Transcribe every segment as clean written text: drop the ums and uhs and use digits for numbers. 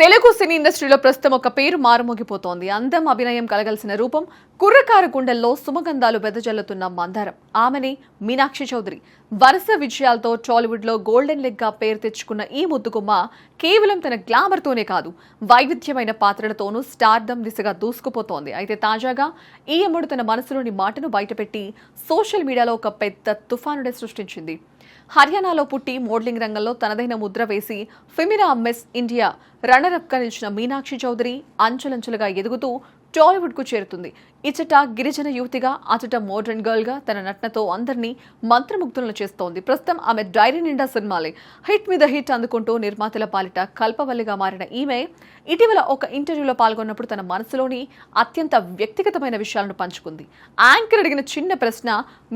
తెలుగు సినీ ఇండస్ట్రీలో ప్రస్తుతం ఒక పేరు మారుమోగిపోతోంది. అందం, అభినయం కలగలిసిన రూపం, కుర్రకారు గుండెల్లో సుమగంధాలు వెదజల్లుతున్న మందారం. ఆమెనే మీనాక్షి చౌదరి. వరుస విజయాలతో టాలీవుడ్ లో గోల్డెన్ లెగ్ గా పేరు తెచ్చుకున్న ఈ ముద్దుగుమ్మ కేవలం తన గ్లామర్ తోనే కాదు, వైవిధ్యమైన పాత్రలతోనూ స్టార్డమ్ దిశగా దూసుకుపోతోంది. అయితే తాజాగా ఈ అమ్మడు తన మనసులోని మాటను బయటపెట్టి సోషల్ మీడియాలో ఒక పెద్ద తుఫానుడే సృష్టించింది. హర్యానాలో పుట్టి మోడలింగ్ రంగంలో తనదైన ముద్ర వేసి ఫెమినా మిస్ ఇండియా రన్నరప్ గా నిలిచిన మీనాక్షి చౌదరి అంచెలంచెలుగా ఎదుగుతూ టాలీవుడ్ కు చేరుతుంది. ఇచ్చట గిరిజన యువతిగా, అచట మోడర్న్ గర్ల్ గా తన నటనతో అందరినీ మంత్రముగ్ధులను చేస్తోంది. ప్రస్తుతం ఆమె డైరీ నిండా సినిమాలే హిట్ మీద హిట్ అందుకుంటూ నిర్మాతల పాలిట కల్పవల్లిగా మారిన ఈమె ఇటీవల ఒక ఇంటర్వ్యూలో పాల్గొన్నప్పుడు తన మనసులోని అత్యంత వ్యక్తిగతమైన విషయాలను పంచుకుంది. యాంకర్ అడిగిన చిన్న ప్రశ్న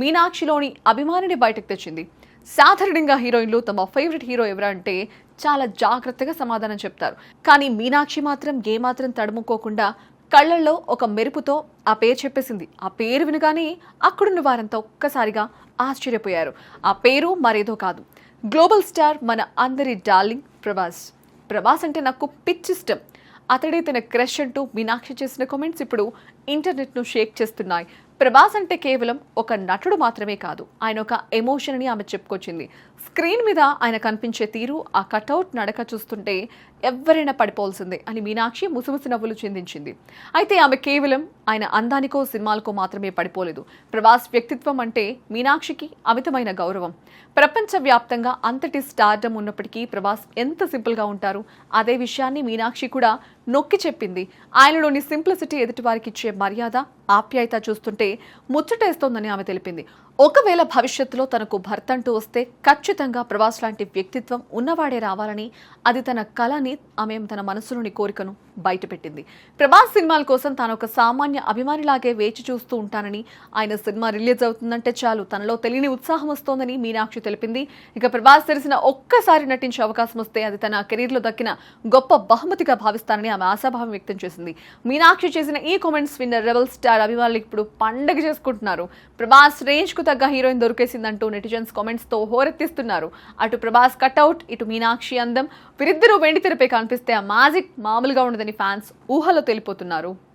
మీనాక్షిలోని అభిమానిని బయటకు తెచ్చింది. సాధారణంగా హీరోయిన్లు తమ ఫేవరెట్ హీరో ఎవరంటే చాలా జాగ్రత్తగా సమాధానం చెప్తారు. కానీ మీనాక్షి మాత్రం ఏమాత్రం తడుముకోకుండా కళ్లల్లో ఒక మెరుపుతో ఆ పేరు చెప్పేసింది. ఆ పేరు వినగానే అక్కడున్న వారంతా ఒక్కసారిగా ఆశ్చర్యపోయారు. ఆ పేరు మరేదో కాదు, గ్లోబల్ స్టార్, మన అందరి డార్లింగ్ ప్రభాస్. ప్రభాస్ అంటే నాకు పిచ్చిష్టం, అతడే తన క్రష్ అంటూ మీనాక్షి చేసిన కామెంట్స్ ఇప్పుడు ఇంటర్నెట్ను షేక్ చేస్తున్నాయి. ప్రభాస్ అంటే కేవలం ఒక నటుడు మాత్రమే కాదు, ఆయన ఒక ఎమోషన్ అని ఆమె చెప్పుకొచ్చింది. స్క్రీన్ మీద ఆయన కనిపించే తీరు, ఆ కటౌట్ నడక చూస్తుంటే ఎవరైనా పడిపోవాల్సిందే అని మీనాక్షి ముసిముసి నవ్వులు చెందించింది. అయితే ఆమె కేవలం ఆయన అందానికో సినిమాలకో మాత్రమే పడిపోలేదు. ప్రభాస్ వ్యక్తిత్వం అంటే మీనాక్షికి అమితమైన గౌరవం. ప్రపంచవ్యాప్తంగా అంతటి స్టార్డమ్ ఉన్నప్పటికీ ప్రభాస్ ఎంత సింపుల్గా ఉంటారు, అదే విషయాన్ని మీనాక్షి కూడా నొక్కి చెప్పింది. ఆయనలోని సింప్లిసిటీ ఎదుటివారికి ఇచ్చే మర్యాద, ఆప్యాయత చూస్తుంటే ముచ్చటేస్తోందని ఆమె తెలిపింది. ఒకవేళ భవిష్యత్తులో తనకు భర్త అంటూ వస్తే ఖచ్చితంగా ప్రభాస్ లాంటి వ్యక్తిత్వం ఉన్నవాడే రావాలని, అది తన కళ అని ఆమె తన మనసులోని కోరికను బయటపెట్టింది. ప్రభాస్ సినిమాల కోసం తాను ఒక సామాన్య అభిమానిలాగే వేచి చూస్తూ ఉంటానని, ఆయన సినిమా రిలీజ్ అవుతుందంటే చాలు తనలో తెలియని ఉత్సాహం వస్తోందని మీనాక్షి తెలిపింది. ఇక ప్రభాస్ తెలిసిన ఒక్కసారి నటించే అవకాశం వస్తే అది తన కెరీర్లో దక్కిన గొప్ప బహుమతిగా భావిస్తానని ఆమె ఆశాభావం వ్యక్తం చేసింది. మీనాక్షి చేసిన ఈ కామెంట్స్ విన్న రెబల్ స్టార్ అభిమానులు ఇప్పుడు పండగ చేసుకుంటున్నారు. ప్రభాస్ రేంజ్ కు తగ్గ హీరోయిన్ దొరికేసిందంటూ నెటిజన్స్ కామెంట్స్ తో హోరెత్తిస్తున్నారు. అటు ప్రభాస్ కట్అవుట్, ఇటు మీనాక్షి అందం, వీరిద్దరూ వెండి తెరపై కనిపిస్తే ఆ మ్యాజిక్ మామూలుగా ఉండదని ఫ్యాన్స్ ఊహలో తెలిపోతున్నారు.